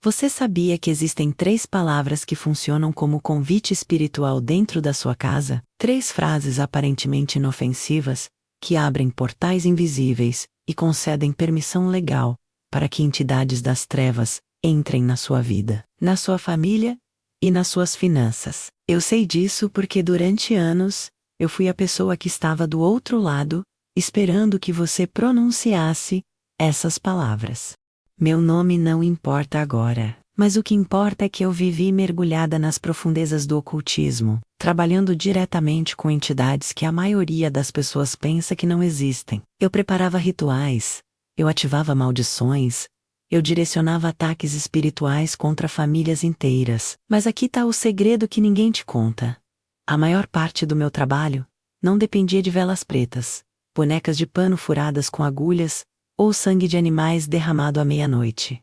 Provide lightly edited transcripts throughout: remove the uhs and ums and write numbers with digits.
Você sabia que existem 3 palavras que funcionam como convite espiritual dentro da sua casa? 3 frases aparentemente inofensivas, que abrem portais invisíveis e concedem permissão legal para que entidades das trevas entrem na sua vida, na sua família e nas suas finanças. Eu sei disso porque durante anos, eu fui a pessoa que estava do outro lado, esperando que você pronunciasse essas palavras. Meu nome não importa agora, mas o que importa é que eu vivi mergulhada nas profundezas do ocultismo, trabalhando diretamente com entidades que a maioria das pessoas pensa que não existem. Eu preparava rituais, eu ativava maldições, eu direcionava ataques espirituais contra famílias inteiras. Mas aqui está o segredo que ninguém te conta. A maior parte do meu trabalho não dependia de velas pretas, bonecas de pano furadas com agulhas, ou sangue de animais derramado à meia-noite.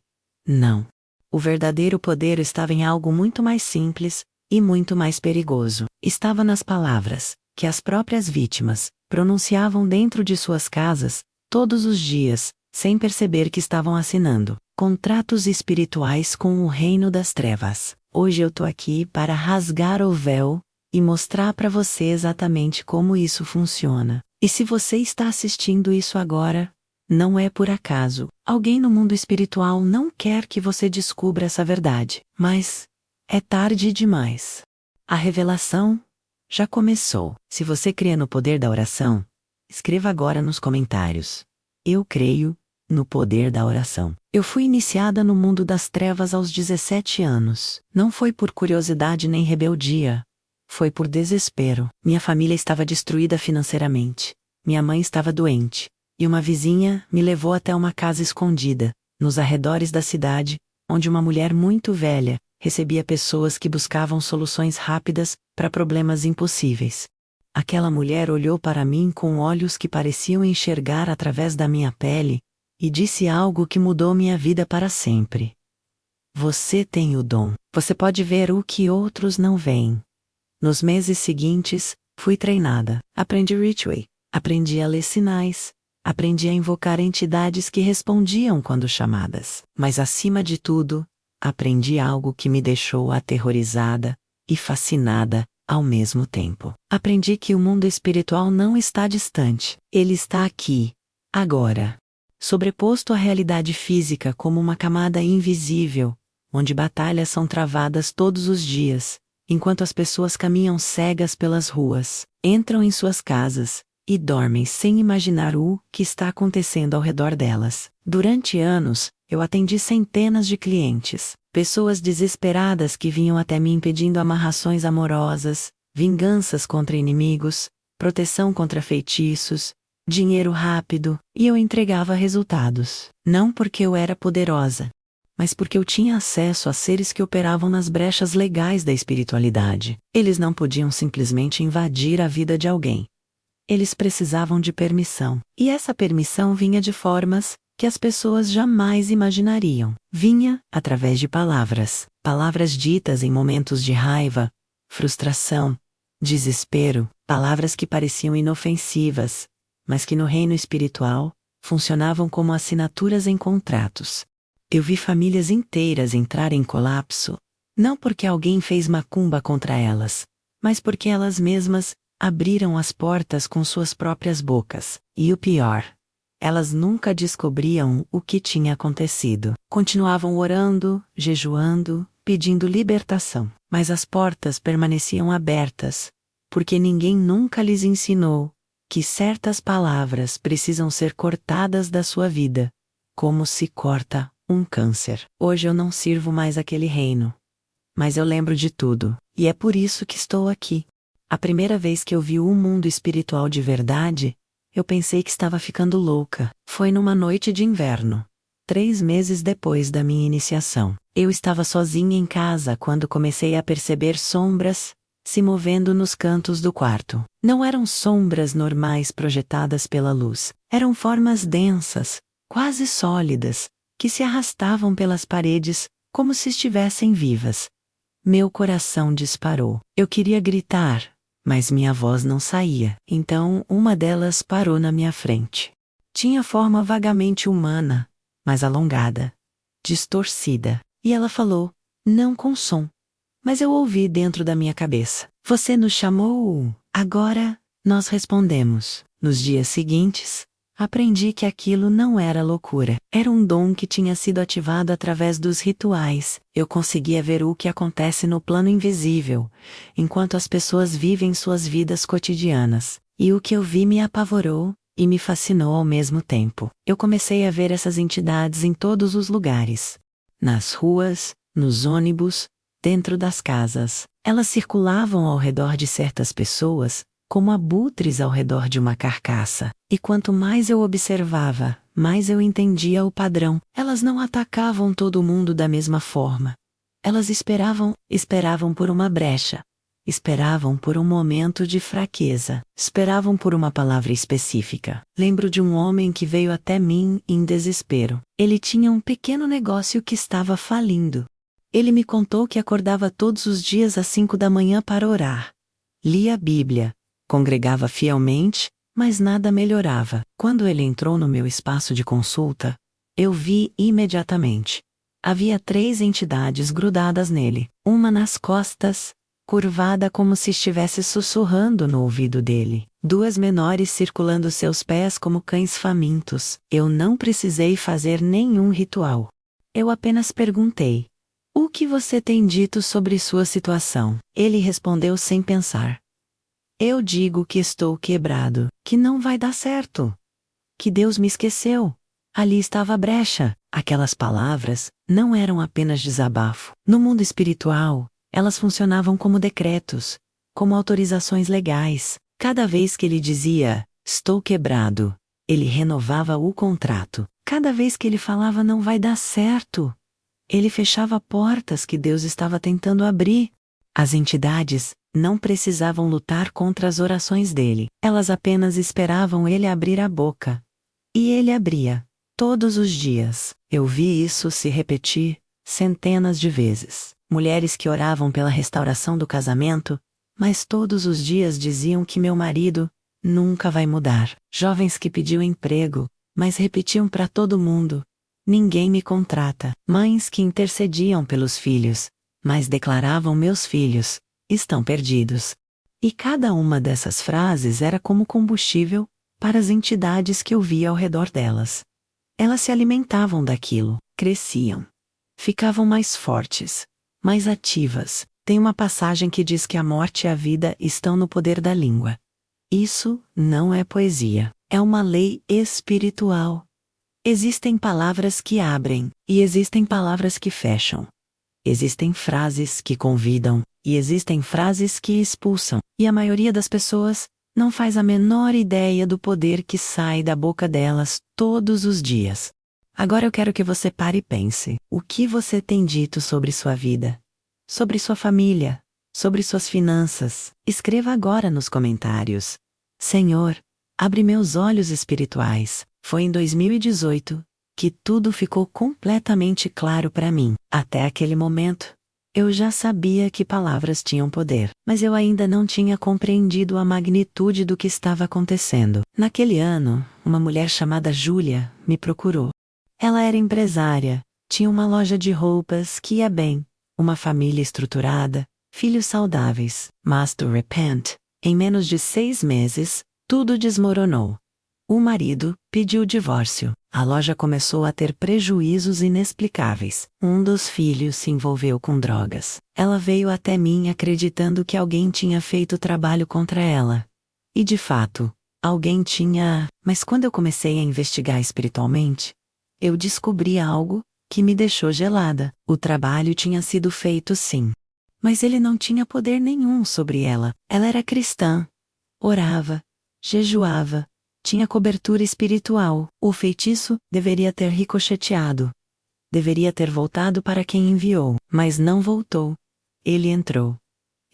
Não. O verdadeiro poder estava em algo muito mais simples e muito mais perigoso. Estava nas palavras que as próprias vítimas pronunciavam dentro de suas casas, todos os dias, sem perceber que estavam assinando contratos espirituais com o reino das trevas. Hoje eu tô aqui para rasgar o véu e mostrar para você exatamente como isso funciona. E se você está assistindo isso agora, não é por acaso. Alguém no mundo espiritual não quer que você descubra essa verdade. Mas é tarde demais. A revelação já começou. Se você crê no poder da oração, escreva agora nos comentários: eu creio no poder da oração. Eu fui iniciada no mundo das trevas aos 17 anos. Não foi por curiosidade nem rebeldia. Foi por desespero. Minha família estava destruída financeiramente. Minha mãe estava doente. E uma vizinha me levou até uma casa escondida, nos arredores da cidade, onde uma mulher muito velha recebia pessoas que buscavam soluções rápidas para problemas impossíveis. Aquela mulher olhou para mim com olhos que pareciam enxergar através da minha pele e disse algo que mudou minha vida para sempre. Você tem o dom. Você pode ver o que outros não veem. Nos meses seguintes, fui treinada. Aprendi ritual. Aprendi a ler sinais. Aprendi a invocar entidades que respondiam quando chamadas. Mas acima de tudo, aprendi algo que me deixou aterrorizada e fascinada ao mesmo tempo. Aprendi que o mundo espiritual não está distante. Ele está aqui, agora. Sobreposto à realidade física como uma camada invisível, onde batalhas são travadas todos os dias, enquanto as pessoas caminham cegas pelas ruas, entram em suas casas e dormem sem imaginar o que está acontecendo ao redor delas. Durante anos, eu atendi centenas de clientes, pessoas desesperadas que vinham até mim pedindo amarrações amorosas, vinganças contra inimigos, proteção contra feitiços, dinheiro rápido, e eu entregava resultados. Não porque eu era poderosa, mas porque eu tinha acesso a seres que operavam nas brechas legais da espiritualidade. Eles não podiam simplesmente invadir a vida de alguém. Eles precisavam de permissão. E essa permissão vinha de formas que as pessoas jamais imaginariam. Vinha através de palavras. Palavras ditas em momentos de raiva, frustração, desespero. Palavras que pareciam inofensivas, mas que no reino espiritual funcionavam como assinaturas em contratos. Eu vi famílias inteiras entrarem em colapso, não porque alguém fez macumba contra elas, mas porque elas mesmas abriram as portas com suas próprias bocas. E o pior, elas nunca descobriam o que tinha acontecido. Continuavam orando, jejuando, pedindo libertação. Mas as portas permaneciam abertas, porque ninguém nunca lhes ensinou que certas palavras precisam ser cortadas da sua vida, como se corta um câncer. Hoje eu não sirvo mais aquele reino, mas eu lembro de tudo, e é por isso que estou aqui. A primeira vez que eu vi o mundo espiritual de verdade, eu pensei que estava ficando louca. Foi numa noite de inverno, 3 meses depois da minha iniciação. Eu estava sozinha em casa quando comecei a perceber sombras se movendo nos cantos do quarto. Não eram sombras normais projetadas pela luz. Eram formas densas, quase sólidas, que se arrastavam pelas paredes como se estivessem vivas. Meu coração disparou. Eu queria gritar, mas minha voz não saía. Então uma delas parou na minha frente. Tinha forma vagamente humana, mas alongada, distorcida. E ela falou, não com som. Mas eu ouvi dentro da minha cabeça. Você nos chamou? Agora, nós respondemos. Nos dias seguintes, aprendi que aquilo não era loucura. Era um dom que tinha sido ativado através dos rituais. Eu conseguia ver o que acontece no plano invisível, enquanto as pessoas vivem suas vidas cotidianas. E o que eu vi me apavorou e me fascinou ao mesmo tempo. Eu comecei a ver essas entidades em todos os lugares. Nas ruas, nos ônibus, dentro das casas. Elas circulavam ao redor de certas pessoas, como abutres ao redor de uma carcaça. E quanto mais eu observava, mais eu entendia o padrão. Elas não atacavam todo mundo da mesma forma. Elas esperavam por uma brecha. Esperavam por um momento de fraqueza. Esperavam por uma palavra específica. Lembro de um homem que veio até mim em desespero. Ele tinha um pequeno negócio que estava falindo. Ele me contou que acordava todos os dias às 5 da manhã para orar. Lia a Bíblia, congregava fielmente, mas nada melhorava. Quando ele entrou no meu espaço de consulta, eu vi imediatamente. Havia 3 entidades grudadas nele, uma nas costas, curvada como se estivesse sussurrando no ouvido dele, 2 menores circulando seus pés como cães famintos. Eu não precisei fazer nenhum ritual. Eu apenas perguntei, o que você tem dito sobre sua situação? Ele respondeu sem pensar. Eu digo que estou quebrado, que não vai dar certo. Que Deus me esqueceu. Ali estava a brecha. Aquelas palavras não eram apenas desabafo. No mundo espiritual, elas funcionavam como decretos, como autorizações legais. Cada vez que ele dizia, estou quebrado, ele renovava o contrato. Cada vez que ele falava não vai dar certo, ele fechava portas que Deus estava tentando abrir. As entidades não precisavam lutar contra as orações dele. Elas apenas esperavam ele abrir a boca. E ele abria. Todos os dias. Eu vi isso se repetir centenas de vezes. Mulheres que oravam pela restauração do casamento, mas todos os dias diziam que meu marido nunca vai mudar. Jovens que pediam emprego, mas repetiam para todo mundo, ninguém me contrata. Mães que intercediam pelos filhos, mas declaravam meus filhos estão perdidos. E cada uma dessas frases era como combustível para as entidades que eu via ao redor delas. Elas se alimentavam daquilo, cresciam, ficavam mais fortes, mais ativas. Tem uma passagem que diz que a morte e a vida estão no poder da língua. Isso não é poesia, é uma lei espiritual. Existem palavras que abrem, e existem palavras que fecham. Existem frases que convidam, e existem frases que expulsam. E a maioria das pessoas não faz a menor ideia do poder que sai da boca delas todos os dias. Agora eu quero que você pare e pense. O que você tem dito sobre sua vida? Sobre sua família? Sobre suas finanças? Escreva agora nos comentários. Senhor, abre meus olhos espirituais. Foi em 2018 que tudo ficou completamente claro para mim. Até aquele momento, eu já sabia que palavras tinham poder, mas eu ainda não tinha compreendido a magnitude do que estava acontecendo. Naquele ano, uma mulher chamada Júlia me procurou. Ela era empresária, tinha uma loja de roupas que ia bem, uma família estruturada, filhos saudáveis, mas de repente, em menos de 6 meses, tudo desmoronou. O marido pediu o divórcio. A loja começou a ter prejuízos inexplicáveis. Um dos filhos se envolveu com drogas. Ela veio até mim acreditando que alguém tinha feito trabalho contra ela. E de fato, alguém tinha. Mas quando eu comecei a investigar espiritualmente, eu descobri algo que me deixou gelada. O trabalho tinha sido feito sim. Mas ele não tinha poder nenhum sobre ela. Ela era cristã. Orava. Jejuava. Tinha cobertura espiritual. O feitiço deveria ter ricocheteado. Deveria ter voltado para quem enviou, mas não voltou. Ele entrou.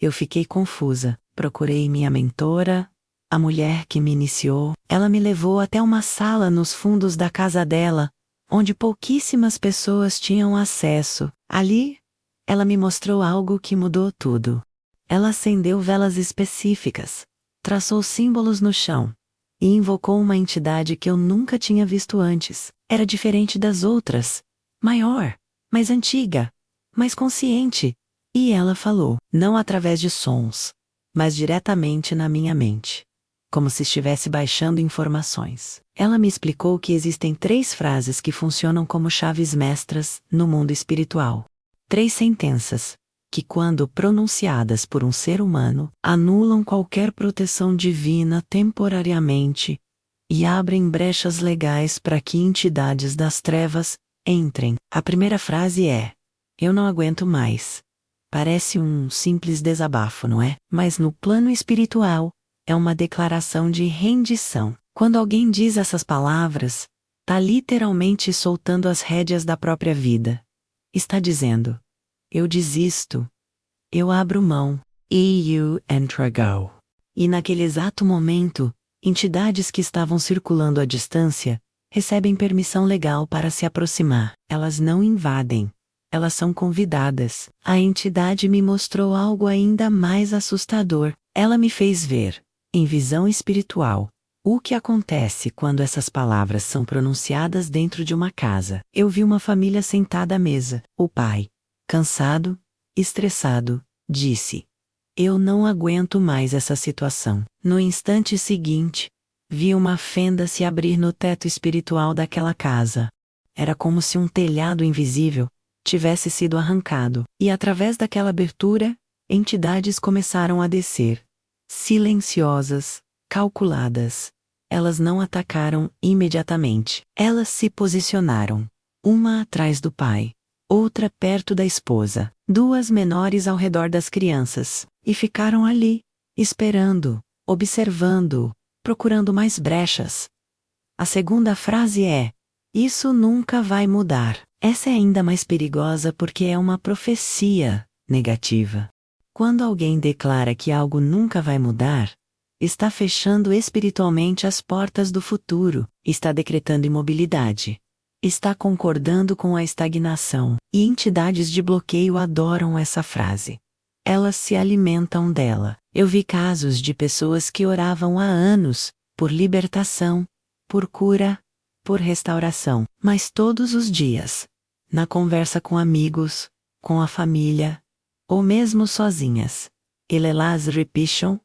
Eu fiquei confusa. Procurei minha mentora, a mulher que me iniciou. Ela me levou até uma sala nos fundos da casa dela, onde pouquíssimas pessoas tinham acesso. Ali, ela me mostrou algo que mudou tudo. Ela acendeu velas específicas, traçou símbolos no chão e invocou uma entidade que eu nunca tinha visto antes. Era diferente das outras, maior, mais antiga. mais consciente. E ela falou, não através de sons, mas diretamente na minha mente, como se estivesse baixando informações. Ela me explicou que existem 3 frases que funcionam como chaves mestras no mundo espiritual. 3 sentenças, que quando pronunciadas por um ser humano, anulam qualquer proteção divina temporariamente e abrem brechas legais para que entidades das trevas entrem. A primeira frase é: eu não aguento mais. Parece um simples desabafo, não é? Mas no plano espiritual, é uma declaração de rendição. Quando alguém diz essas palavras, está literalmente soltando as rédeas da própria vida. Está dizendo: eu desisto, eu abro mão, e you entrego. E naquele exato momento, entidades que estavam circulando à distância recebem permissão legal para se aproximar. Elas não invadem. Elas são convidadas. A entidade me mostrou algo ainda mais assustador. Ela me fez ver, em visão espiritual, o que acontece quando essas palavras são pronunciadas dentro de uma casa. Eu vi uma família sentada à mesa. O pai, cansado, estressado, disse: eu não aguento mais essa situação. No instante seguinte, vi uma fenda se abrir no teto espiritual daquela casa. Era como se um telhado invisível tivesse sido arrancado, e através daquela abertura, entidades começaram a descer. Silenciosas, calculadas. Elas não atacaram imediatamente. Elas se posicionaram, uma atrás do pai, outra perto da esposa, 2 menores ao redor das crianças, e ficaram ali, esperando, observando, procurando mais brechas. A segunda frase é: isso nunca vai mudar. Essa é ainda mais perigosa porque é uma profecia negativa. Quando alguém declara que algo nunca vai mudar, está fechando espiritualmente as portas do futuro, está decretando imobilidade, está concordando com a estagnação, e entidades de bloqueio adoram essa frase. Elas se alimentam dela. Eu vi casos de pessoas que oravam há anos por libertação, por cura, por restauração, mas todos os dias, na conversa com amigos, com a família, ou mesmo sozinhas, elas repitam: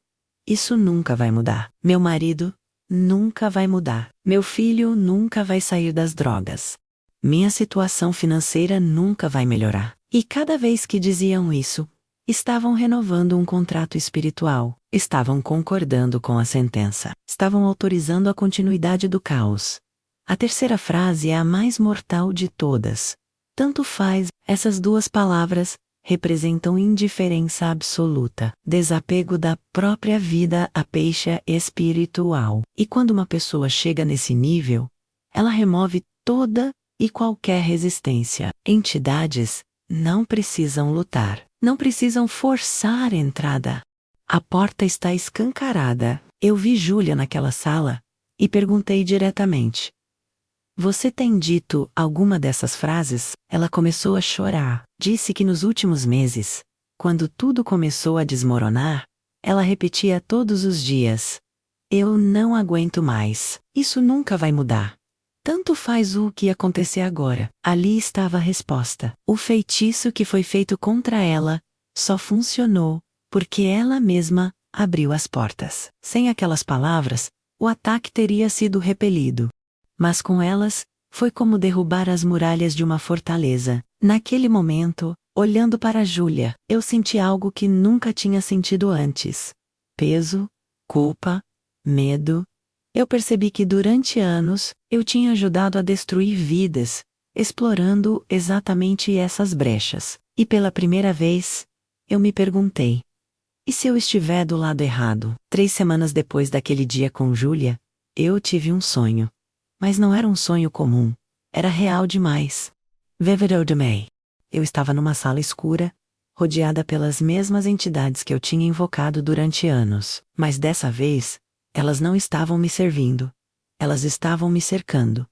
isso nunca vai mudar. Meu marido nunca vai mudar. Meu filho nunca vai sair das drogas. Minha situação financeira nunca vai melhorar. E cada vez que diziam isso, estavam renovando um contrato espiritual, estavam concordando com a sentença, estavam autorizando a continuidade do caos. A terceira frase é a mais mortal de todas. Tanto faz. Essas 2 palavras representam indiferença absoluta, desapego da própria vida à peixe espiritual. E quando uma pessoa chega nesse nível, ela remove toda e qualquer resistência. Entidades não precisam lutar, não precisam forçar a entrada. A porta está escancarada. Eu vi Júlia naquela sala e perguntei diretamente: você tem dito alguma dessas frases? Ela começou a chorar. Disse que nos últimos meses, quando tudo começou a desmoronar, ela repetia todos os dias: eu não aguento mais. Isso nunca vai mudar. Tanto faz o que acontecer agora. Ali estava a resposta. O feitiço que foi feito contra ela só funcionou porque ela mesma abriu as portas. Sem aquelas palavras, o ataque teria sido repelido. Mas com elas, foi como derrubar as muralhas de uma fortaleza. Naquele momento, olhando para Júlia, eu senti algo que nunca tinha sentido antes: peso, culpa, medo. Eu percebi que durante anos, eu tinha ajudado a destruir vidas, explorando exatamente essas brechas. E pela primeira vez, eu me perguntei: e se eu estiver do lado errado? 3 semanas depois daquele dia com Júlia, eu tive um sonho. Mas não era um sonho comum. Era real demais. Vividodemei. Eu estava numa sala escura, rodeada pelas mesmas entidades que eu tinha invocado durante anos. Mas dessa vez, elas não estavam me servindo. Elas estavam me cercando,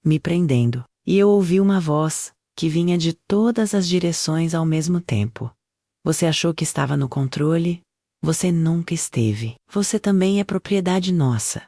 me prendendo. E eu ouvi uma voz, que vinha de todas as direções ao mesmo tempo. Você achou que estava no controle? Você nunca esteve. Você também é propriedade nossa.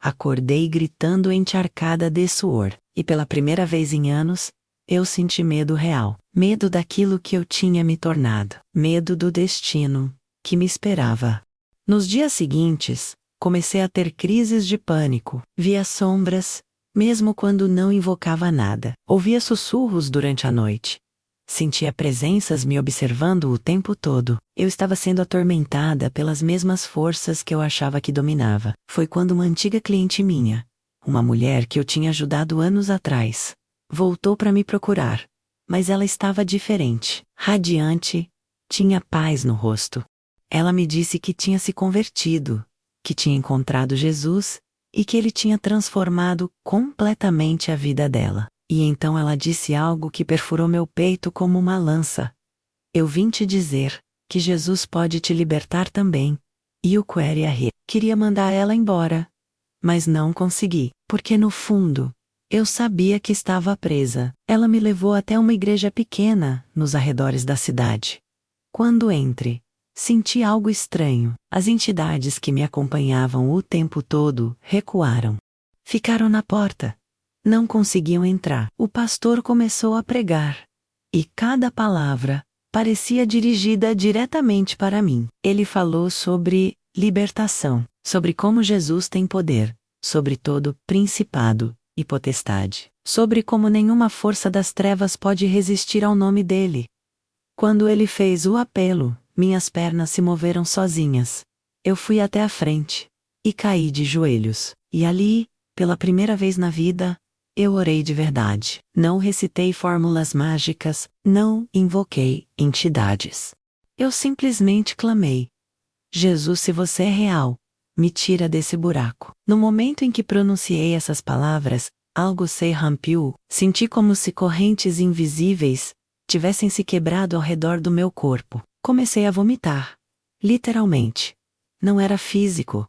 Acordei gritando encharcada de suor, e pela primeira vez em anos, eu senti medo real. Medo daquilo que eu tinha me tornado. Medo do destino que me esperava. Nos dias seguintes, comecei a ter crises de pânico. Via sombras, mesmo quando não invocava nada. Ouvia sussurros durante a noite. Sentia presenças me observando o tempo todo. Eu estava sendo atormentada pelas mesmas forças que eu achava que dominava. Foi quando uma antiga cliente minha, uma mulher que eu tinha ajudado anos atrás, voltou para me procurar. Mas ela estava diferente, radiante, tinha paz no rosto. Ela me disse que tinha se convertido, que tinha encontrado Jesus e que ele tinha transformado completamente a vida dela. E então ela disse algo que perfurou meu peito como uma lança. Eu vim te dizer que Jesus pode te libertar também. E o queria rir. Queria mandar ela embora, mas não consegui, porque no fundo, eu sabia que estava presa. Ela me levou até uma igreja pequena, nos arredores da cidade. Quando senti algo estranho. As entidades que me acompanhavam o tempo todo recuaram. Ficaram na porta. Não conseguiam entrar. O pastor começou a pregar. E cada palavra parecia dirigida diretamente para mim. Ele falou sobre libertação, sobre como Jesus tem poder, sobre todo principado e potestade, sobre como nenhuma força das trevas pode resistir ao nome dele. Quando ele fez o apelo, minhas pernas se moveram sozinhas. Eu fui até a frente e caí de joelhos. E ali, pela primeira vez na vida, eu orei de verdade. Não recitei fórmulas mágicas, não invoquei entidades. Eu simplesmente clamei: Jesus, se você é real, me tira desse buraco. No momento em que pronunciei essas palavras, algo se rompiu. Senti como se correntes invisíveis tivessem se quebrado ao redor do meu corpo. Comecei a vomitar. Literalmente. Não era físico.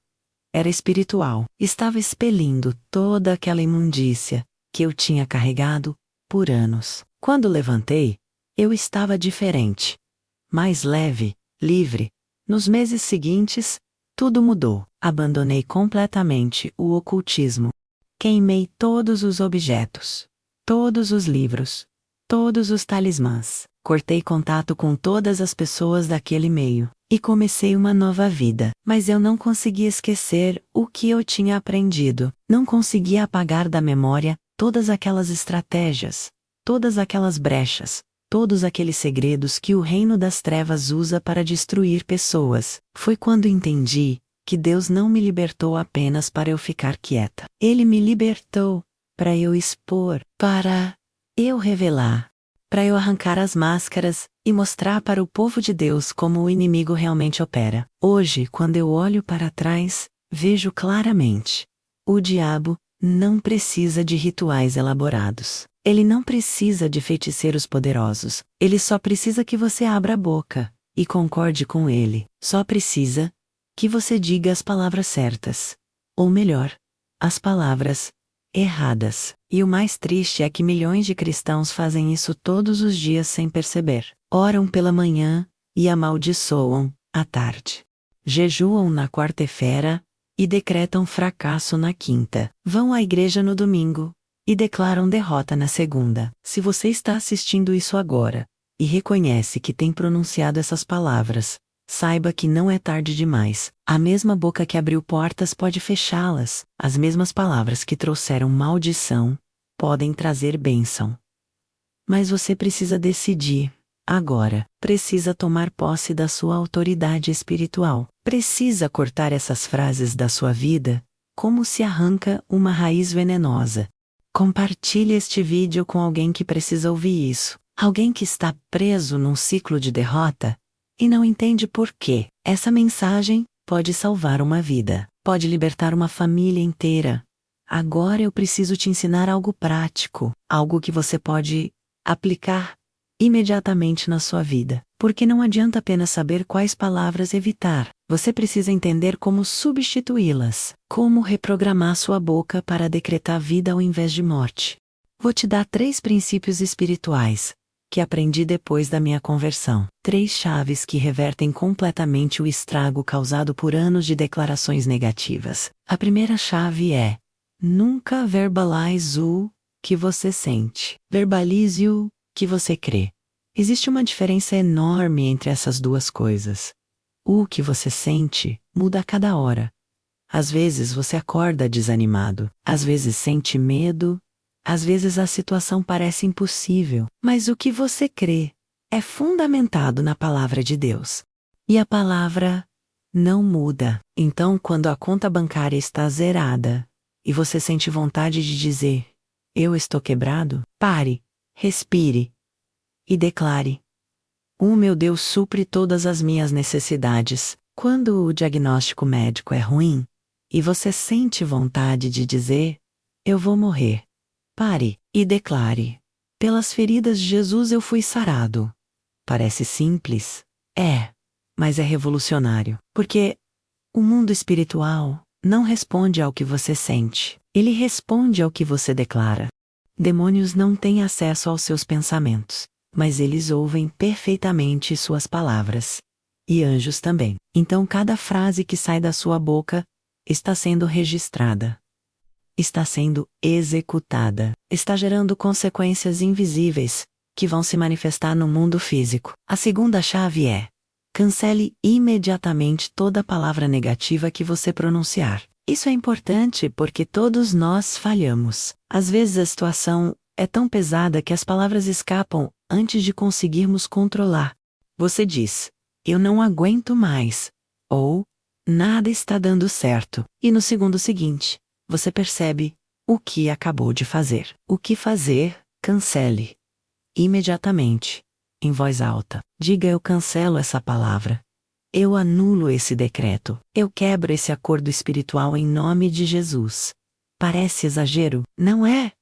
Era espiritual. Estava expelindo toda aquela imundícia que eu tinha carregado por anos. Quando levantei, eu estava diferente. Mais leve, livre. Nos meses seguintes, tudo mudou. Abandonei completamente o ocultismo. Queimei todos os objetos, todos os livros, todos os talismãs. Cortei contato com todas as pessoas daquele meio e comecei uma nova vida. Mas eu não conseguia esquecer o que eu tinha aprendido. Não conseguia apagar da memória todas aquelas estratégias, todas aquelas brechas, todos aqueles segredos que o reino das trevas usa para destruir pessoas. Foi quando entendi que Deus não me libertou apenas para eu ficar quieta. Ele me libertou para eu expor, para eu revelar, para eu arrancar as máscaras e mostrar para o povo de Deus como o inimigo realmente opera. Hoje, quando eu olho para trás, vejo claramente. O diabo não precisa de rituais elaborados. Ele não precisa de feiticeiros poderosos. Ele só precisa que você abra a boca e concorde com ele. Só precisa que você diga as palavras certas. Ou melhor, as palavras erradas. E o mais triste é que milhões de cristãos fazem isso todos os dias sem perceber. Oram pela manhã e amaldiçoam à tarde. Jejuam na quarta-feira e decretam fracasso na quinta. Vão à igreja no domingo e declaram derrota na segunda. Se você está assistindo isso agora e reconhece que tem pronunciado essas palavras, saiba que não é tarde demais. A mesma boca que abriu portas pode fechá-las. As mesmas palavras que trouxeram maldição podem trazer bênção. Mas você precisa decidir. Agora, precisa tomar posse da sua autoridade espiritual. Precisa cortar essas frases da sua vida, como se arranca uma raiz venenosa. Compartilhe este vídeo com alguém que precisa ouvir isso. Alguém que está preso num ciclo de derrota e não entende por quê. Essa mensagem pode salvar uma vida, pode libertar uma família inteira. Agora eu preciso te ensinar algo prático, algo que você pode aplicar imediatamente na sua vida. Porque não adianta apenas saber quais palavras evitar. Você precisa entender como substituí-las, como reprogramar sua boca para decretar vida ao invés de morte. Vou te dar 3 princípios espirituais que aprendi depois da minha conversão. 3 chaves que revertem completamente o estrago causado por anos de declarações negativas. A primeira chave é: nunca verbalize o que você sente. Verbalize o que você crê. Existe uma diferença enorme entre essas duas coisas. O que você sente muda a cada hora. Às vezes você acorda desanimado, às vezes sente medo, às vezes a situação parece impossível, mas o que você crê é fundamentado na palavra de Deus. E a palavra não muda. Então, quando a conta bancária está zerada e você sente vontade de dizer: "Eu estou quebrado", pare, respire e declare: "O meu Deus supre todas as minhas necessidades." Quando o diagnóstico médico é ruim e você sente vontade de dizer: "Eu vou morrer", pare e declare: "Pelas feridas de Jesus eu fui sarado." Parece simples? É, mas é revolucionário, porque o mundo espiritual não responde ao que você sente, ele responde ao que você declara. Demônios não têm acesso aos seus pensamentos, mas eles ouvem perfeitamente suas palavras. E anjos também. Então cada frase que sai da sua boca está sendo registrada. Está sendo executada. Está gerando consequências invisíveis, que vão se manifestar no mundo físico. A segunda chave é: cancele imediatamente toda palavra negativa que você pronunciar. Isso é importante porque todos nós falhamos. Às vezes a situação é tão pesada que as palavras escapam antes de conseguirmos controlar. Você diz: "Eu não aguento mais", ou "Nada está dando certo", e no segundo seguinte, você percebe o que acabou de fazer. O que fazer? Cancele. Imediatamente, em voz alta, diga: "Eu cancelo essa palavra. Eu anulo esse decreto. Eu quebro esse acordo espiritual em nome de Jesus." Parece exagero, não é?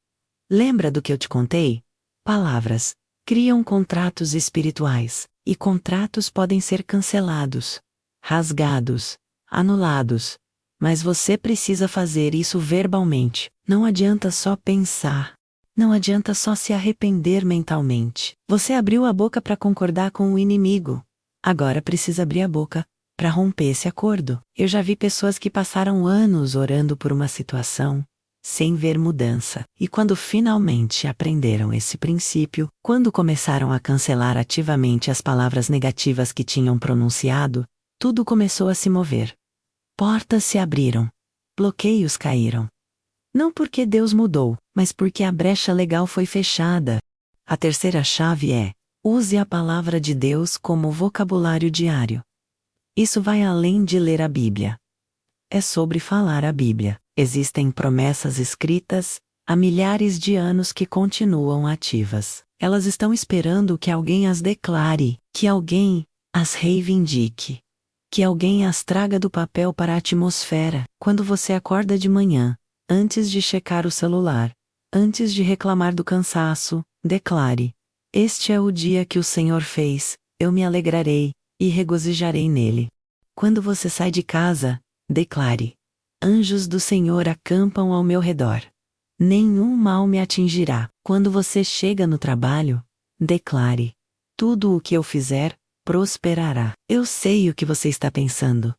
Lembra do que eu te contei? Palavras criam contratos espirituais, e contratos podem ser cancelados, rasgados, anulados. Mas você precisa fazer isso verbalmente. Não adianta só pensar. Não adianta só se arrepender mentalmente. Você abriu a boca para concordar com o inimigo. Agora precisa abrir a boca para romper esse acordo. Eu já vi pessoas que passaram anos orando por uma situação sem ver mudança. E quando finalmente aprenderam esse princípio, quando começaram a cancelar ativamente as palavras negativas que tinham pronunciado, tudo começou a se mover. Portas se abriram. Bloqueios caíram. Não porque Deus mudou, mas porque a brecha legal foi fechada. A terceira chave é: use a palavra de Deus como vocabulário diário. Isso vai além de ler a Bíblia. É sobre falar a Bíblia. Existem promessas escritas há milhares de anos que continuam ativas. Elas estão esperando que alguém as declare, que alguém as reivindique, que alguém as traga do papel para a atmosfera. Quando você acorda de manhã, antes de checar o celular, antes de reclamar do cansaço, declare: "Este é o dia que o Senhor fez, eu me alegrarei e regozijarei nele." Quando você sai de casa, declare: "Anjos do Senhor acampam ao meu redor. Nenhum mal me atingirá." Quando você chega no trabalho, declare: "Tudo o que eu fizer, prosperará." Eu sei o que você está pensando.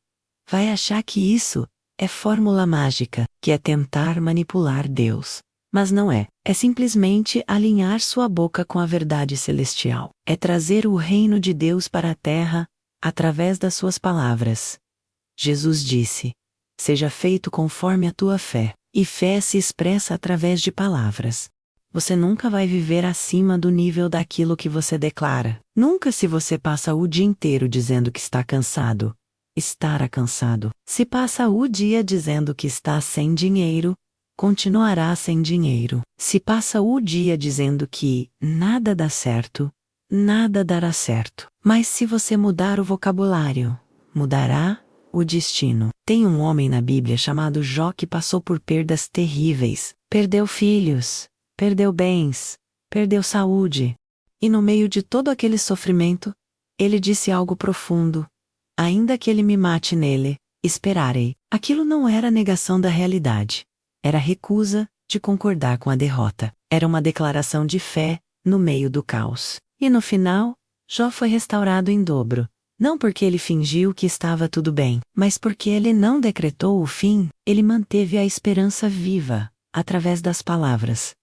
Vai achar que isso é fórmula mágica, que é tentar manipular Deus. Mas não é. É simplesmente alinhar sua boca com a verdade celestial. É trazer o reino de Deus para a terra, através das suas palavras. Jesus disse: "Seja feito conforme a tua fé." E fé se expressa através de palavras. Você nunca vai viver acima do nível daquilo que você declara. Nunca, se você passa o dia inteiro dizendo que está cansado, estará cansado. Se passa o dia dizendo que está sem dinheiro, continuará sem dinheiro. Se passa o dia dizendo que nada dá certo, nada dará certo. Mas se você mudar o vocabulário, mudará o destino. Tem um homem na Bíblia chamado Jó que passou por perdas terríveis. Perdeu filhos, perdeu bens, perdeu saúde. E no meio de todo aquele sofrimento, ele disse algo profundo: "Ainda que ele me mate nele, esperarei." Aquilo não era negação da realidade. Era recusa de concordar com a derrota. Era uma declaração de fé no meio do caos. E no final, Jó foi restaurado em dobro. Não porque ele fingiu que estava tudo bem, mas porque ele não decretou o fim, ele manteve a esperança viva, através das palavras.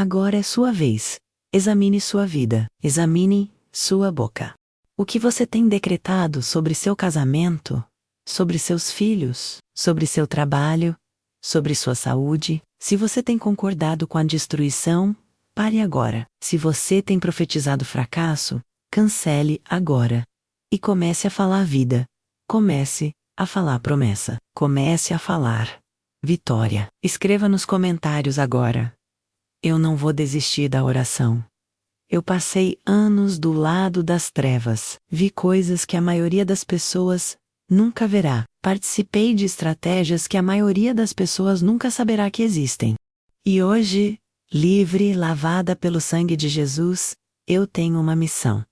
Agora é sua vez. Examine sua vida. Examine sua boca. O que você tem decretado sobre seu casamento, sobre seus filhos, sobre seu trabalho, sobre sua saúde? Se você tem concordado com a destruição, pare agora. Se você tem profetizado fracasso, cancele agora. E comece a falar vida. Comece a falar promessa. Comece a falar vitória. Escreva nos comentários agora. Eu não vou desistir da oração. Eu passei anos do lado das trevas. Vi coisas que a maioria das pessoas nunca verá. Participei de estratégias que a maioria das pessoas nunca saberá que existem. E hoje, livre, lavada pelo sangue de Jesus, eu tenho uma missão: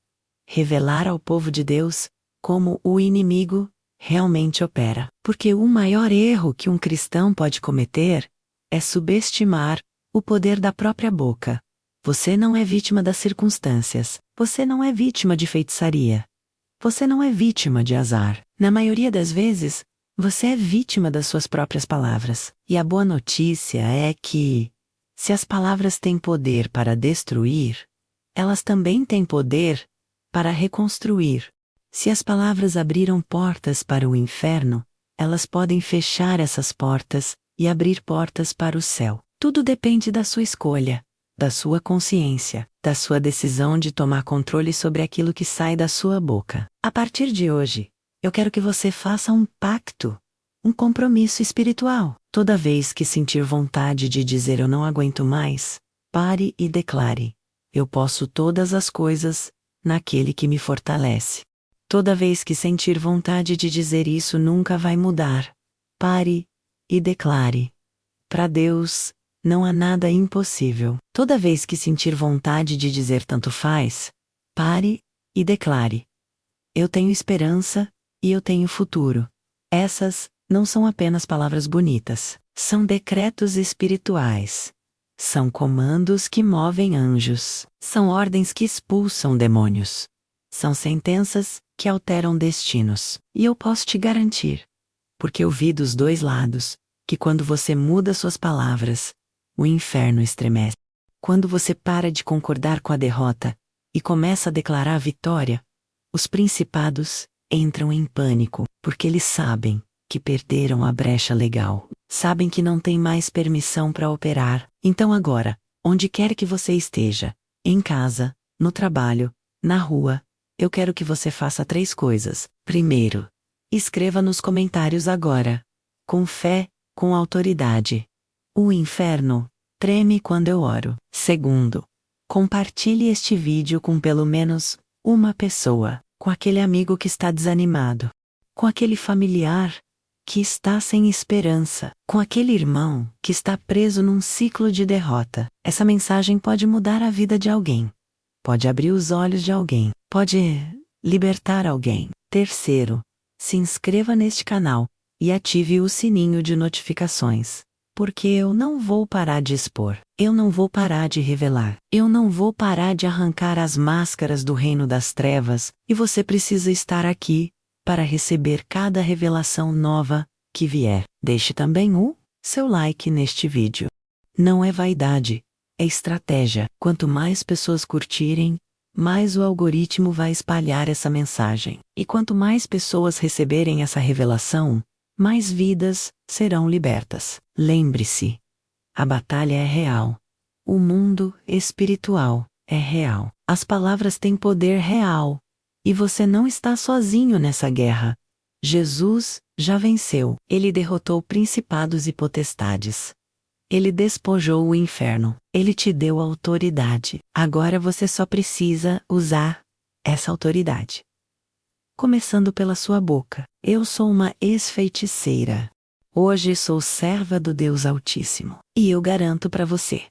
revelar ao povo de Deus como o inimigo realmente opera. Porque o maior erro que um cristão pode cometer é subestimar o poder da própria boca. Você não é vítima das circunstâncias. Você não é vítima de feitiçaria. Você não é vítima de azar. Na maioria das vezes, você é vítima das suas próprias palavras. E a boa notícia é que, se as palavras têm poder para destruir, elas também têm poder para reconstruir. Se as palavras abriram portas para o inferno, elas podem fechar essas portas e abrir portas para o céu. Tudo depende da sua escolha, da sua consciência, da sua decisão de tomar controle sobre aquilo que sai da sua boca. A partir de hoje, eu quero que você faça um pacto, um compromisso espiritual. Toda vez que sentir vontade de dizer eu não aguento mais, pare e declare: eu posso todas as coisas naquele que me fortalece. Toda vez que sentir vontade de dizer isso nunca vai mudar, pare e declare: para Deus, não há nada impossível. Toda vez que sentir vontade de dizer tanto faz, pare e declare: eu tenho esperança e eu tenho futuro. Essas não são apenas palavras bonitas, são decretos espirituais. São comandos que movem anjos. São ordens que expulsam demônios. São sentenças que alteram destinos. E eu posso te garantir, porque eu vi dos dois lados, que quando você muda suas palavras, o inferno estremece. Quando você para de concordar com a derrota e começa a declarar a vitória, os principados entram em pânico, porque eles sabem que perderam a brecha legal. Sabem que não tem mais permissão para operar. Então agora, onde quer que você esteja, em casa, no trabalho, na rua, eu quero que você faça 3 coisas. Primeiro, escreva nos comentários agora, com fé, com autoridade: o inferno treme quando eu oro. Segundo, compartilhe este vídeo com pelo menos uma pessoa, com aquele amigo que está desanimado, com aquele familiar que está sem esperança, com aquele irmão que está preso num ciclo de derrota. Essa mensagem pode mudar a vida de alguém, pode abrir os olhos de alguém, pode libertar alguém. Terceiro, se inscreva neste canal e ative o sininho de notificações, porque eu não vou parar de expor, eu não vou parar de revelar, eu não vou parar de arrancar as máscaras do reino das trevas, e você precisa estar aqui para receber cada revelação nova que vier. Deixe também o seu like neste vídeo. Não é vaidade, é estratégia. Quanto mais pessoas curtirem, mais o algoritmo vai espalhar essa mensagem. E quanto mais pessoas receberem essa revelação, mais vidas serão libertas. Lembre-se, a batalha é real. O mundo espiritual é real. As palavras têm poder real. E você não está sozinho nessa guerra. Jesus já venceu. Ele derrotou principados e potestades. Ele despojou o inferno. Ele te deu autoridade. Agora você só precisa usar essa autoridade. Começando pela sua boca. Eu sou uma ex-feiticeira. Hoje sou serva do Deus Altíssimo. E eu garanto para você: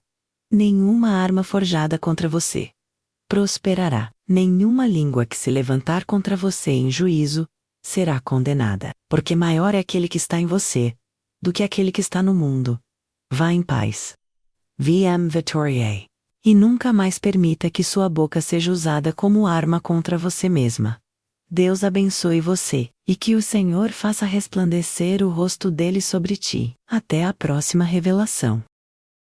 nenhuma arma forjada contra você prosperará. Nenhuma língua que se levantar contra você em juízo será condenada. Porque maior é aquele que está em você do que aquele que está no mundo. Vá em paz. VM Victoriae. E nunca mais permita que sua boca seja usada como arma contra você mesma. Deus abençoe você, e que o Senhor faça resplandecer o rosto dele sobre ti. Até a próxima revelação.